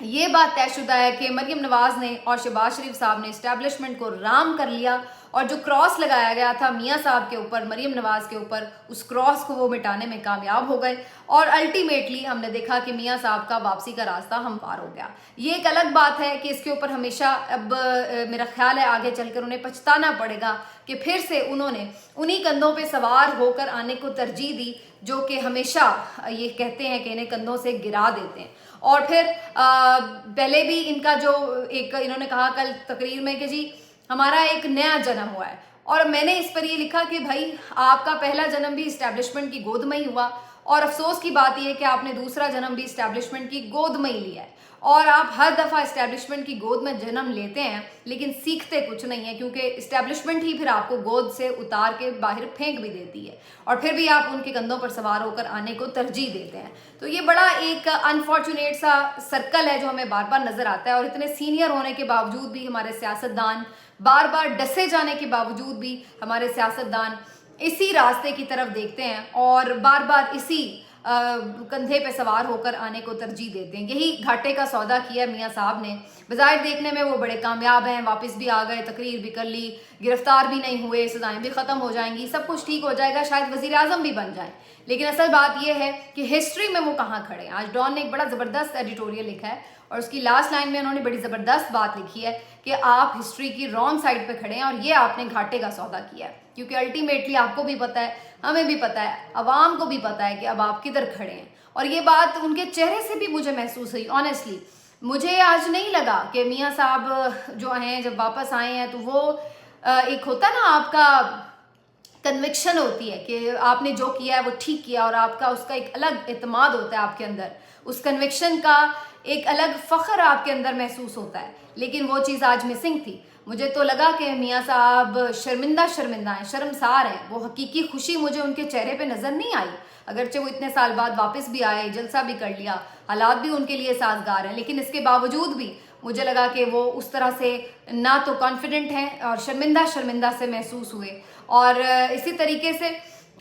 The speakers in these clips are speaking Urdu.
یہ بات طے شدہ ہے کہ مریم نواز نے اور شہباز شریف صاحب نے اسٹیبلشمنٹ کو رام کر لیا، اور جو کراس لگایا گیا تھا میاں صاحب کے اوپر، مریم نواز کے اوپر، اس کراس کو وہ مٹانے میں کامیاب ہو گئے، اور الٹیمیٹلی ہم نے دیکھا کہ میاں صاحب کا واپسی کا راستہ ہموار ہو گیا۔ یہ ایک الگ بات ہے کہ اس کے اوپر ہمیشہ اب میرا خیال ہے آگے چل کر انہیں پچھتانا پڑے گا کہ پھر سے انہوں نے انہی کندھوں پہ سوار ہو کر آنے کو ترجیح دی جو کہ ہمیشہ یہ کہتے ہیں کہ انہیں کندھوں سے گرا دیتے ہیں۔ اور پھر پہلے بھی ان کا جو ایک انہوں نے کہا کل تقریر میں کہ جی ہمارا ایک نیا جنم ہوا ہے، اور میں نے اس پر یہ لکھا کہ بھائی آپ کا پہلا جنم بھی اسٹیبلشمنٹ کی گود میں ہی ہوا، اور افسوس کی بات یہ کہ آپ نے دوسرا جنم بھی اسٹیبلشمنٹ کی گود میں ہی لیا ہے، اور آپ ہر دفعہ اسٹیبلشمنٹ کی گود میں جنم لیتے ہیں لیکن سیکھتے کچھ نہیں ہے، کیونکہ اسٹیبلشمنٹ ہی پھر آپ کو گود سے اتار کے باہر پھینک بھی دیتی ہے، اور پھر بھی آپ ان کے کندھوں پر سوار ہو کر آنے کو ترجیح دیتے ہیں۔ تو یہ بڑا ایک انفارچونیٹ سا سرکل ہے جو ہمیں بار بار نظر آتا ہے، اور اتنے سینئر ہونے کے باوجود بھی ہمارے سیاستدان، بار بار ڈسے جانے کے باوجود بھی ہمارے سیاستدان اسی راستے کی طرف دیکھتے ہیں اور بار بار اسی کندھے پہ سوار ہو کر آنے کو ترجیح دیتے ہیں۔ یہی گھاٹے کا سودا کیا میاں صاحب نے، بظاہر دیکھنے میں وہ بڑے کامیاب ہیں، واپس بھی آ گئے، تقریر بھی کر لی، گرفتار بھی نہیں ہوئے، سزائیں بھی ختم ہو جائیں گی، سب کچھ ٹھیک ہو جائے گا، شاید وزیر اعظم بھی بن جائیں، لیکن اصل بات یہ ہے کہ ہسٹری میں وہ کہاں کھڑے ہیں۔ آج ڈان نے ایک بڑا زبردست ایڈیٹوریل لکھا ہے، اور اس کی لاسٹ لائن میں انہوں نے بڑی زبردست بات لکھی ہے کہ آپ ہسٹری کی رانگ سائڈ پہ کھڑے ہیں، اور یہ آپ نے گھاٹے کا سودا کیا ہے، کیونکہ الٹیمیٹلی آپ کو بھی پتہ ہے، ہمیں بھی پتہ ہے، عوام کو بھی پتہ ہے کہ اب آپ کدھر کھڑے ہیں۔ اور یہ بات ان کے چہرے سے بھی مجھے محسوس ہوئی، آنیسٹلی مجھے آج نہیں لگا کہ میاں صاحب جو ہیں جب واپس آئے ہیں تو وہ ایک ہوتا نا آپ کا کنوکشن ہوتی ہے کہ آپ نے جو کیا ہے وہ ٹھیک کیا، اور آپ کا اس کا ایک الگ اعتماد ہوتا ہے آپ کے اندر، اس کنوکشن کا ایک الگ فخر آپ کے اندر محسوس ہوتا ہے، لیکن وہ چیز آج مسنگ تھی۔ مجھے تو لگا کہ میاں صاحب شرمندہ ہیں، شرمسار ہیں، وہ حقیقی خوشی مجھے ان کے چہرے پہ نظر نہیں آئی، اگرچہ وہ اتنے سال بعد واپس بھی آئے، جلسہ بھی کر لیا، حالات بھی ان کے لیے سازگار ہیں، لیکن اس کے باوجود بھی مجھے لگا کہ وہ اس طرح سے نہ تو کانفیڈنٹ ہیں اور شرمندہ سے محسوس ہوئے۔ اور اسی طریقے سے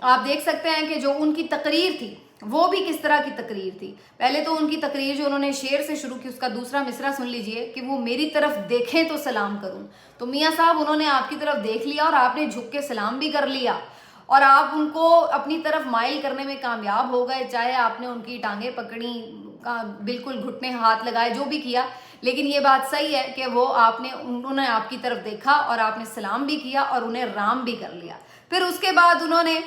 آپ دیکھ سکتے ہیں کہ جو ان کی تقریر تھی وہ بھی کس طرح کی تقریر تھی۔ پہلے تو ان کی تقریر جو انہوں نے شعر سے شروع کی، اس کا دوسرا مصرع سن لیجئے کہ وہ میری طرف دیکھیں تو سلام کروں۔ تو میاں صاحب انہوں نے آپ کی طرف دیکھ لیا اور آپ نے جھک کے سلام بھی کر لیا، اور آپ ان کو اپنی طرف مائل کرنے میں کامیاب ہو گئے، چاہے آپ نے ان کی ٹانگیں پکڑی، بالکل گھٹنے ہاتھ لگائے، جو بھی کیا، لیکن یہ بات صحیح ہے کہ وہ انہوں نے آپ کی طرف دیکھا اور آپ نے سلام بھی کیا اور انہیں رام بھی کر لیا۔ پھر اس کے بعد انہوں نے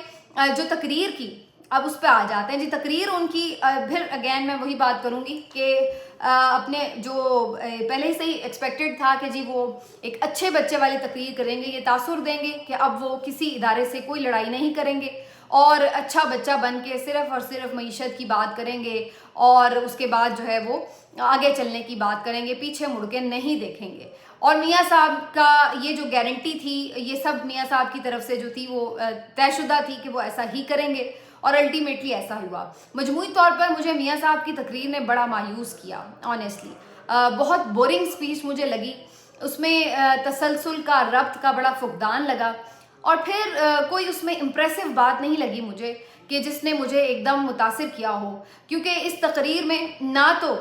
جو تقریر کی، اب اس پہ آ جاتے ہیں جی۔ تقریر ان کی پھر اگین میں وہی بات کروں گی کہ اپنے جو پہلے سے ہی ایکسپیکٹڈ تھا کہ جی وہ ایک اچھے بچے والی تقریر کریں گے، یہ تاثر دیں گے کہ اب وہ کسی ادارے سے کوئی لڑائی نہیں کریں گے اور اچھا بچہ بن کے صرف اور صرف معیشت کی بات کریں گے، اور اس کے بعد جو ہے وہ آگے چلنے کی بات کریں گے، پیچھے مڑ کے نہیں دیکھیں گے۔ اور میاں صاحب کا یہ جو گارنٹی تھی، یہ سب میاں صاحب کی طرف سے جو تھی وہ طے شدہ تھی کہ وہ ایسا ہی کریں گے، اور الٹیمیٹلی ایسا ہوا۔ مجموعی طور پر مجھے میاں صاحب کی تقریر نے بڑا مایوس کیا، آنیسٹلی بہت بورنگ سپیچ مجھے لگی، اس میں تسلسل کا، ربط کا بڑا فقدان لگا، اور پھر کوئی اس میں امپریسو بات نہیں لگی مجھے کہ جس نے مجھے ایک دم متاثر کیا ہو، کیونکہ اس تقریر میں نہ تو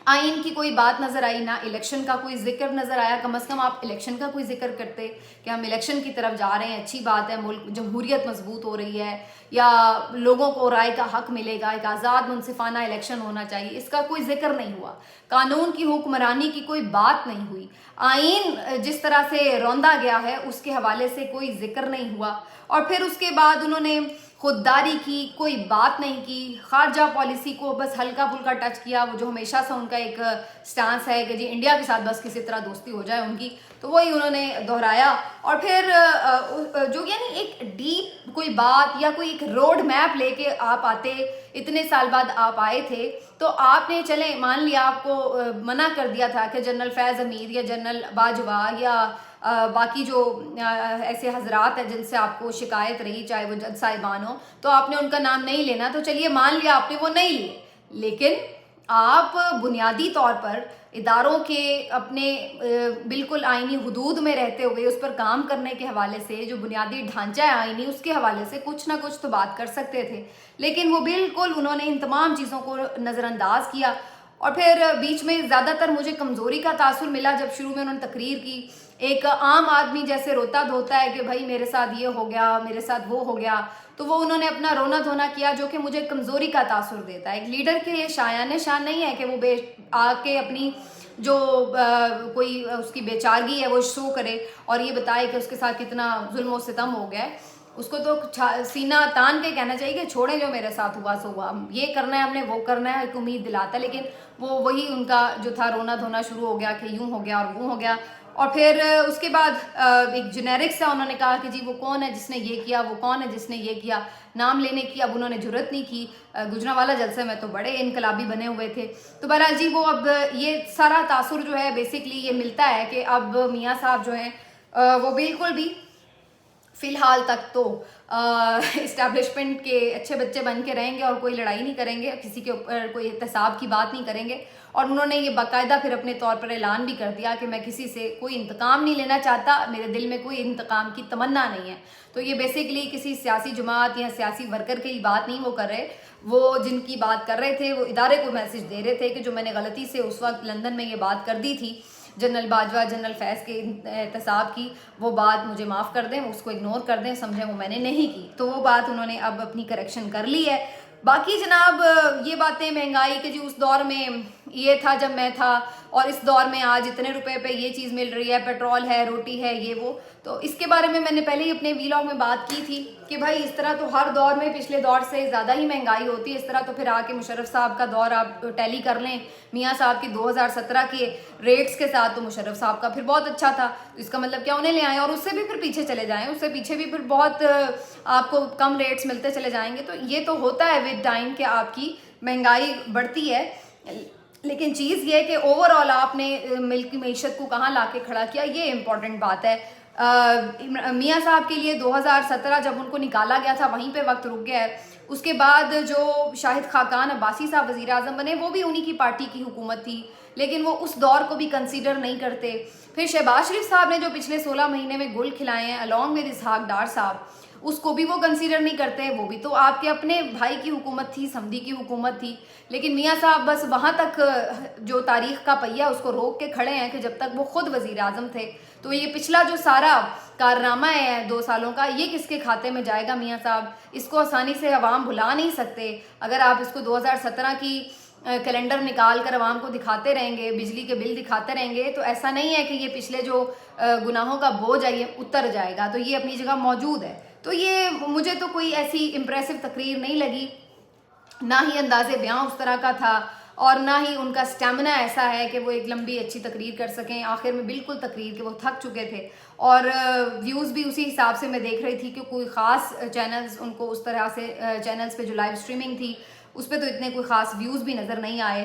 آئین کی کوئی بات نظر آئی، نہ الیکشن کا کوئی ذکر نظر آیا۔ کم از کم آپ الیکشن کا کوئی ذکر کرتے کہ ہم الیکشن کی طرف جا رہے ہیں، اچھی بات ہے، ملک جمہوریت مضبوط ہو رہی ہے، یا لوگوں کو رائے کا حق ملے گا، ایک آزاد منصفانہ الیکشن ہونا چاہیے، اس کا کوئی ذکر نہیں ہوا۔ قانون کی حکمرانی کی کوئی بات نہیں ہوئی، آئین جس طرح سے روندا گیا ہے اس کے حوالے سے کوئی ذکر نہیں ہوا، اور پھر اس کے بعد انہوں نے خودداری کی، کوئی بات نہیں کی، خارجہ پالیسی کو بس ہلکا پھلکا ٹچ کیا، وہ جو ہمیشہ سے ان کا ایک سٹانس ہے کہ جی انڈیا کے ساتھ بس کسی طرح دوستی ہو جائے ان کی، تو وہی انہوں نے دہرایا۔ اور پھر جو یعنی ایک ڈیپ کوئی بات یا کوئی ایک روڈ میپ لے کے آپ آتے، اتنے سال بعد آپ آئے تھے، تو آپ نے چلیں مان لیا آپ کو منع کر دیا تھا کہ جنرل فیض حمید یا جنرل باجوہ یا باقی جو ایسے حضرات ہیں جن سے آپ کو شکایت رہی، چاہے وہ جج صاحبان ہو، تو آپ نے ان کا نام نہیں لینا، تو چلیے مان لیا آپ نے وہ نہیں لیے، لیکن آپ بنیادی طور پر اداروں کے اپنے بالکل آئینی حدود میں رہتے ہوئے اس پر کام کرنے کے حوالے سے، جو بنیادی ڈھانچہ ہے آئینی، اس کے حوالے سے کچھ نہ کچھ تو بات کر سکتے تھے، لیکن وہ بالکل انہوں نے ان تمام چیزوں کو نظر انداز کیا، اور پھر بیچ میں زیادہ تر مجھے کمزوری کا تاثر ملا جب شروع میں انہوں نے تقریر کی. ایک عام آدمی جیسے روتا دھوتا ہے کہ بھائی میرے ساتھ یہ ہو گیا, میرے ساتھ وہ ہو گیا, تو وہ انہوں نے اپنا رونا دھونا کیا جو کہ مجھے کمزوری کا تاثر دیتا ہے. ایک لیڈر کے یہ شایان شان نہیں ہے کہ وہ آ کے اپنی جو کوئی اس کی بیچارگی ہے وہ شو کرے اور یہ بتائے کہ اس کے ساتھ کتنا ظلم و ستم ہو گیا ہے. اس کو تو سینہ تان کے کہنا چاہیے کہ چھوڑیں جو میرے ساتھ ہوا سو ہوا, یہ کرنا ہے ہم نے, وہ کرنا ہے, ایک امید دلاتا ہے. لیکن وہی ان کا جو تھا رونا دھونا شروع ہو گیا کہ یوں ہو گیا اور وہ ہو گیا. اور پھر اس کے بعد ایک جنیرک سا انہوں نے کہا کہ جی وہ کون ہے جس نے یہ کیا, وہ کون ہے جس نے یہ کیا, نام لینے کی اب انہوں نے جرت نہیں کی. گجرانوالہ جلسے میں تو بڑے انقلابی بنے ہوئے تھے. تو بہرحال جی وہ اب یہ سارا تاثر جو ہے بیسکلی یہ ملتا ہے کہ اب میاں صاحب جو ہیں وہ بالکل بھی فی الحال تک تو اسٹیبلشمنٹ کے اچھے بچے بن کے رہیں گے اور کوئی لڑائی نہیں کریں گے, کسی کے اوپر کوئی احتساب کی بات نہیں کریں گے. اور انہوں نے یہ باقاعدہ پھر اپنے طور پر اعلان بھی کر دیا کہ میں کسی سے کوئی انتقام نہیں لینا چاہتا, میرے دل میں کوئی انتقام کی تمنا نہیں ہے. تو یہ بیسکلی کسی سیاسی جماعت یا سیاسی ورکر کی بات نہیں وہ کر رہے, وہ جن کی بات کر رہے تھے وہ ادارے کو میسج دے رہے تھے کہ جو میں نے غلطی سے اس وقت لندن میں یہ بات کر دی تھی جنرل باجوہ جنرل فیض کے احتساب کی, وہ بات مجھے معاف کر دیں, اس کو اگنور کر دیں, سمجھیں وہ میں نے نہیں کی. تو وہ بات انہوں نے اب اپنی کریکشن کر لی ہے. باقی جناب یہ باتیں مہنگائی کے جی اس دور میں یہ تھا جب میں تھا اور اس دور میں آج اتنے روپے پہ یہ چیز مل رہی ہے, پیٹرول ہے, روٹی ہے, یہ وہ, تو اس کے بارے میں نے پہلے ہی اپنے ویلاگ میں بات کی تھی کہ بھائی اس طرح تو ہر دور میں پچھلے دور سے زیادہ ہی مہنگائی ہوتی ہے. اس طرح تو پھر آ کے مشرف صاحب کا دور آپ ٹیلی کر لیں میاں صاحب کی 2017 کے ریٹس کے ساتھ, تو مشرف صاحب کا پھر بہت اچھا تھا. تو اس کا مطلب کیا انہیں لے آئیں اور اس سے بھی پھر پیچھے چلے جائیں, اس سے پیچھے بھی پھر بہت آپ کو کم ریٹس ملتے چلے جائیں گے. تو یہ تو ہوتا ہے ود ٹائم کہ آپ کی مہنگائی بڑھتی ہے. لیکن چیز یہ ہے کہ اوور آل آپ نے ملک کی معیشت کو کہاں لا کے کھڑا کیا, یہ امپورٹنٹ بات ہے. میاں صاحب کے لیے 2017 جب ان کو نکالا گیا تھا وہیں پہ وقت رک گیا ہے. اس کے بعد جو شاہد خاقان عباسی صاحب وزیر اعظم بنے وہ بھی انہی کی پارٹی کی حکومت تھی, لیکن وہ اس دور کو بھی کنسیڈر نہیں کرتے. پھر شہباز شریف صاحب نے جو پچھلے 16 مہینے میں گل کھلائے ہیں along with اسحاق ڈار صاحب, اس کو بھی وہ کنسیڈر نہیں کرتے. وہ بھی تو آپ کے اپنے بھائی کی حکومت تھی, سمدھی کی حکومت تھی, لیکن میاں صاحب بس وہاں تک جو تاریخ کا پہیہ اس کو روک کے کھڑے ہیں کہ جب تک وہ خود وزیر اعظم تھے. تو یہ پچھلا جو سارا کارنامہ ہے 2 سالوں کا, یہ کس کے کھاتے میں جائے گا میاں صاحب؟ اس کو آسانی سے عوام بھلا نہیں سکتے. اگر آپ اس کو 2017 کی کیلنڈر نکال کر عوام کو دکھاتے رہیں گے, بجلی کے بل دکھاتے رہیں گے, تو ایسا نہیں ہے کہ یہ پچھلے جو گناہوں کا بوجھ ہے یہ اتر جائے گا. تو یہ اپنی جگہ موجود ہے. تو یہ مجھے تو کوئی ایسی امپریسو تقریر نہیں لگی, نہ ہی انداز بیاں اس طرح کا تھا اور نہ ہی ان کا سٹیمنا ایسا ہے کہ وہ ایک لمبی اچھی تقریر کر سکیں. آخر میں بالکل تقریر کہ وہ تھک چکے تھے اور ویوز بھی اسی حساب سے میں دیکھ رہی تھی کہ کوئی خاص چینلز ان کو اس طرح سے چینلز پہ جو لائیو اسٹریمنگ تھی اس پہ تو اتنے کوئی خاص ویوز بھی نظر نہیں آئے.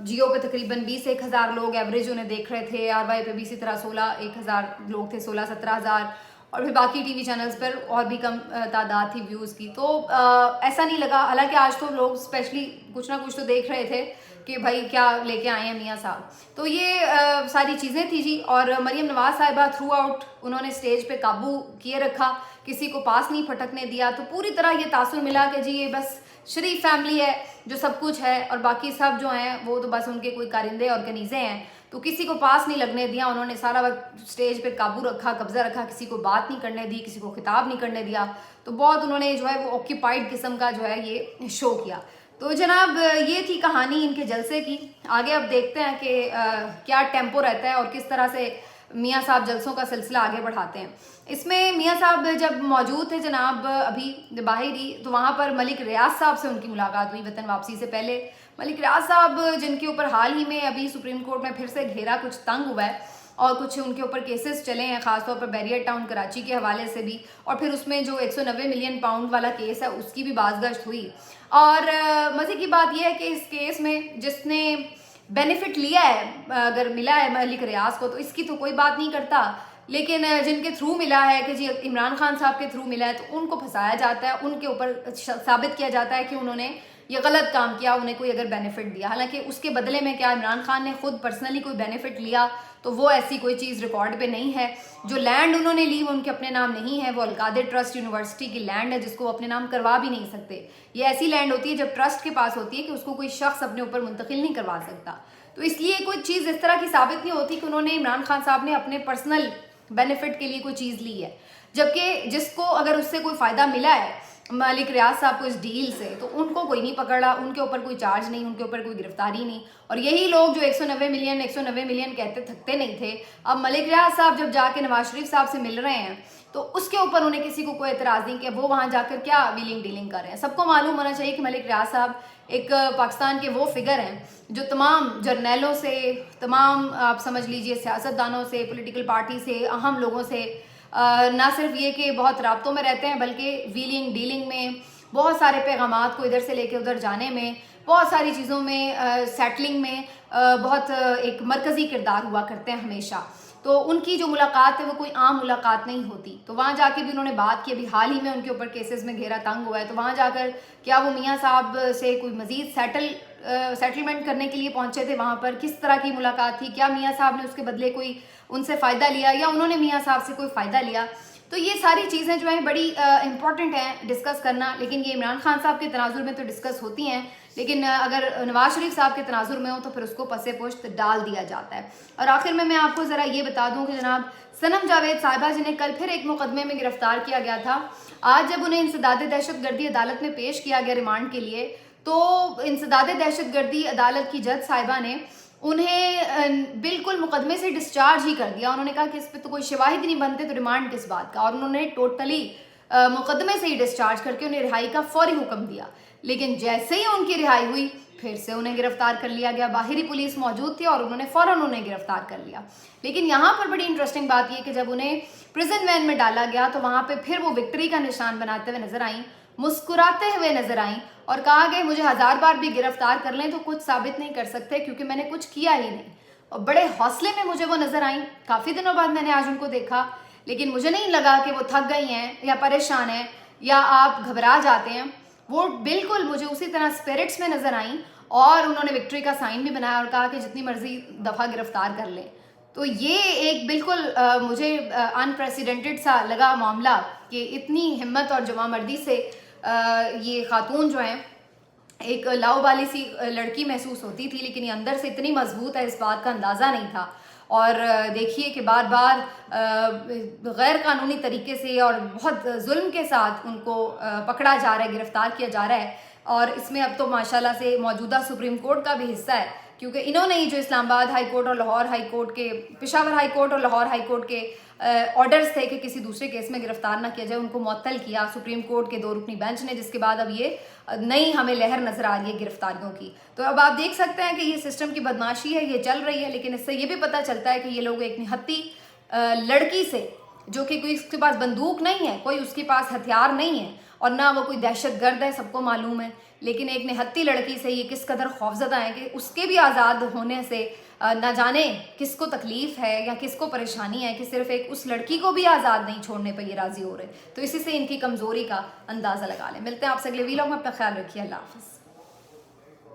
جیو پہ تقریباً 20-1 ہزار لوگ ایوریج انہیں دیکھ رہے تھے, آر وائی پہ بھی اسی طرح 16-1 ہزار لوگ تھے, 16-17 ہزار, اور پھر باقی ٹی وی چینلز پر اور بھی کم تعداد تھی ویوز کی. تو ایسا نہیں لگا, حالانکہ آج تو لوگ اسپیشلی کچھ نہ کچھ تو دیکھ رہے تھے کہ بھائی کیا لے کے آئے ہیں میاں صاحب. تو یہ ساری چیزیں تھی جی. اور مریم نواز صاحبہ تھرو آؤٹ انہوں نے اسٹیج پہ قابو کیے رکھا, کسی کو پاس نہیں پھٹکنے دیا. تو پوری طرح یہ تاثر ملا کہ جی یہ بس شریف فیملی ہے جو سب کچھ ہے اور باقی سب جو ہیں وہ تو بس ان کے کوئی کارندے اور کنیزے ہیں. تو کسی کو پاس نہیں لگنے دیا, انہوں نے سارا وقت اسٹیج پہ قابو رکھا, قبضہ رکھا, کسی کو بات نہیں کرنے دی, کسی کو خطاب نہیں کرنے دیا. تو بہت انہوں نے جو ہے وہ آکیپائڈ قسم کا جو ہے یہ شو کیا. تو جناب یہ تھی کہانی ان کے جلسے کی. آگے اب دیکھتے ہیں کہ کیا ٹیمپو رہتا ہے اور کس طرح سے میاں صاحب جلسوں کا سلسلہ آگے بڑھاتے ہیں. اس میں میاں صاحب جب موجود تھے جناب ابھی باہر ہی, تو وہاں پر ملک ریاض صاحب سے ان کی ملاقات ہوئی وطن واپسی سے پہلے. ملک ریاض صاحب جن کے اوپر حال ہی میں ابھی سپریم کورٹ میں پھر سے گھیرا کچھ تنگ ہوا ہے اور کچھ ان کے اوپر کیسز چلے ہیں, خاص طور پر بیریئر ٹاؤن کراچی کے حوالے سے بھی, اور پھر اس میں جو 190 ملین پاؤنڈ والا کیس ہے اس کی بھی بازگشت ہوئی. اور مزے کی بات یہ ہے کہ اس کیس میں جس نے بینیفٹ لیا ہے, اگر ملا ہے ملک ریاض کو, تو اس کی تو کوئی بات نہیں کرتا, لیکن جن کے تھرو ملا ہے کہ جی عمران خان صاحب کے تھرو ملا ہے تو ان کو پھنسایا جاتا ہے، ان کے اوپر ثابت کیا جاتا ہے کہ انہوں نے یہ غلط کام کیا، انہیں کوئی اگر بینیفٹ دیا، حالانکہ اس کے بدلے میں کیا عمران خان نے خود پرسنلی کوئی بینیفٹ لیا تو وہ ایسی کوئی چیز ریکارڈ پہ نہیں ہے. جو لینڈ انہوں نے لی وہ ان کے اپنے نام نہیں ہے، وہ القادر ٹرسٹ یونیورسٹی کی لینڈ ہے جس کو وہ اپنے نام کروا بھی نہیں سکتے. یہ ایسی لینڈ ہوتی ہے جب ٹرسٹ کے پاس ہوتی ہے کہ اس کو کوئی شخص اپنے اوپر منتقل نہیں کروا سکتا. تو اس لیے کوئی چیز اس طرح کی ثابت نہیں ہوتی کہ انہوں نے عمران خان صاحب نے اپنے پرسنل بینیفٹ کے لیے کوئی چیز لی ہے، جبکہ جس کو اگر اس سے کوئی فائدہ ملا ہے ملک ریاض صاحب کو اس ڈیل سے، تو ان کو کوئی نہیں پکڑا، ان کے اوپر کوئی چارج نہیں، ان کے اوپر کوئی گرفتاری نہیں. اور یہی لوگ جو 190 ملین کہتے تھکتے نہیں تھے، اب ملک ریاض صاحب جب جا کے نواز شریف صاحب سے مل رہے ہیں تو اس کے اوپر انہیں کسی کو کوئی اعتراض نہیں کہ وہ وہاں جا کر کیا ویلنگ ڈیلنگ کر رہے ہیں. سب کو معلوم ہونا چاہیے کہ ملک ریاض صاحب ایک پاکستان کے وہ فگر ہیں جو تمام جرنیلوں سے، تمام آپ سمجھ لیجئے سیاستدانوں سے، پولیٹیکل پارٹی سے، اہم لوگوں سے نہ صرف یہ کہ بہت رابطوں میں رہتے ہیں بلکہ ویلنگ ڈیلنگ میں، بہت سارے پیغامات کو ادھر سے لے کے ادھر جانے میں، بہت ساری چیزوں میں سیٹلنگ میں بہت ایک مرکزی کردار ہوا کرتے ہیں ہمیشہ. تو ان کی جو ملاقات ہے وہ کوئی عام ملاقات نہیں ہوتی. تو وہاں جا کے بھی انہوں نے بات کی، ابھی حال ہی میں ان کے اوپر کیسز میں گھیرا تنگ ہوا ہے، تو وہاں جا کر کیا وہ میاں صاحب سے کوئی مزید سیٹلمنٹ کرنے کے لیے پہنچے تھے وہاں پر، کس طرح کی ملاقات تھی، کیا میاں صاحب نے اس کے بدلے کوئی ان سے فائدہ لیا یا انہوں نے میاں صاحب سے کوئی فائدہ لیا. تو یہ ساری چیزیں جو ہیں بڑی امپورٹنٹ ہیں ڈسکس کرنا، لیکن یہ عمران خان صاحب کے تناظر میں تو ڈسکس ہوتی ہیں، لیکن اگر نواز شریف صاحب کے تناظر میں ہو تو پھر اس کو پس پشت ڈال دیا جاتا ہے. اور آخر میں آپ کو ذرا یہ بتا دوں کہ جناب صنم جاوید صاحبہ جنہیں کل پھر ایک مقدمے میں گرفتار کیا گیا تھا، آج جب انہیں انسداد دہشت گردی عدالت میں پیش کیا گیا ریمانڈ کے لیے، تو انسداد دہشت گردی عدالت کی جج صاحبہ نے انہیں بالکل مقدمے سے ڈسچارج ہی کر دیا. انہوں نے کہا کہ اس پہ تو کوئی شواہد نہیں بنتے تو ریمانڈ کس بات کا، اور انہوں نے ٹوٹلی مقدمے سے ہی ڈسچارج کر کے انہیں رہائی کا فوری حکم دیا. لیکن جیسے ہی ان کی رہائی ہوئی پھر سے انہیں گرفتار کر لیا گیا، باہری پولیس موجود تھی اور انہوں نے فوراً انہیں گرفتار کر لیا. لیکن یہاں پر بڑی انٹرسٹنگ بات یہ کہ جب انہیں پریزن وین میں ڈالا گیا تو وہاں پہ پھر وہ وکٹری کا نشان بناتے ہوئے نظر آئیں، مسکراتے ہوئے نظر آئیں، اور کہا کہ مجھے 1000 بار بھی گرفتار کر لیں تو کچھ ثابت نہیں کر سکتے کیونکہ میں نے کچھ کیا ہی نہیں. اور بڑے حوصلے میں مجھے وہ نظر آئیں. کافی دنوں بعد میں نے آج ان کو دیکھا، لیکن مجھے نہیں لگا کہ وہ تھک گئی ہیں یا پریشان ہیں یا آپ گھبرا جاتے ہیں. وہ بالکل مجھے اسی طرح اسپرٹس میں نظر آئیں اور انہوں نے وکٹری کا سائن بھی بنایا اور کہا کہ جتنی مرضی دفعہ گرفتار کر لیں. تو یہ ایک بالکل مجھے انپریسیڈنٹڈ سا لگا معاملہ کہ اتنی ہمت اور جمع مردی سے یہ خاتون جو ہیں ایک لاؤبالی سی لڑکی محسوس ہوتی تھی، لیکن یہ اندر سے اتنی مضبوط ہے اس بات کا اندازہ نہیں تھا. اور دیکھیے کہ بار بار غیر قانونی طریقے سے اور بہت ظلم کے ساتھ ان کو پکڑا جا رہا ہے، گرفتار کیا جا رہا ہے. اور اس میں اب تو ماشاءاللہ سے موجودہ سپریم کورٹ کا بھی حصہ ہے، کیونکہ انہوں نے ہی جو اسلام آباد ہائی کورٹ اور لاہور ہائی کورٹ کے، پشاور ہائی کورٹ اور لاہور ہائی کورٹ کے آرڈرز تھے کہ کسی دوسرے کیس میں گرفتار نہ کیا جائے، ان کو معطل کیا سپریم کورٹ کے 2 رکنی بینچ نے، جس کے بعد اب یہ نئی ہمیں لہر نظر آ رہی ہے گرفتاریوں کی. تو اب آپ دیکھ سکتے ہیں کہ یہ سسٹم کی بدماشی ہے، یہ چل رہی ہے. لیکن اس سے یہ بھی پتہ چلتا ہے کہ یہ لوگ ایک نہتی لڑکی سے، جو کہ کوئی اس کے پاس بندوق نہیں ہے، کوئی اس کے پاس ہتھیار نہیں ہے اور نہ وہ کوئی دہشت گرد ہے، سب کو معلوم ہے، لیکن ایک نہتی لڑکی سے یہ کس قدر خوفزدہ ہیں کہ اس کے بھی آزاد ہونے سے نہ جانے کس کو تکلیف ہے یا کس کو پریشانی ہے کہ صرف ایک اس لڑکی کو بھی آزاد نہیں چھوڑنے پہ یہ راضی ہو رہے. تو اسی سے ان کی کمزوری کا اندازہ لگا لیں. ملتے ہیں آپ سے اگلے ویلاگ میں، اپنا خیال رکھیے. اللہ حافظ.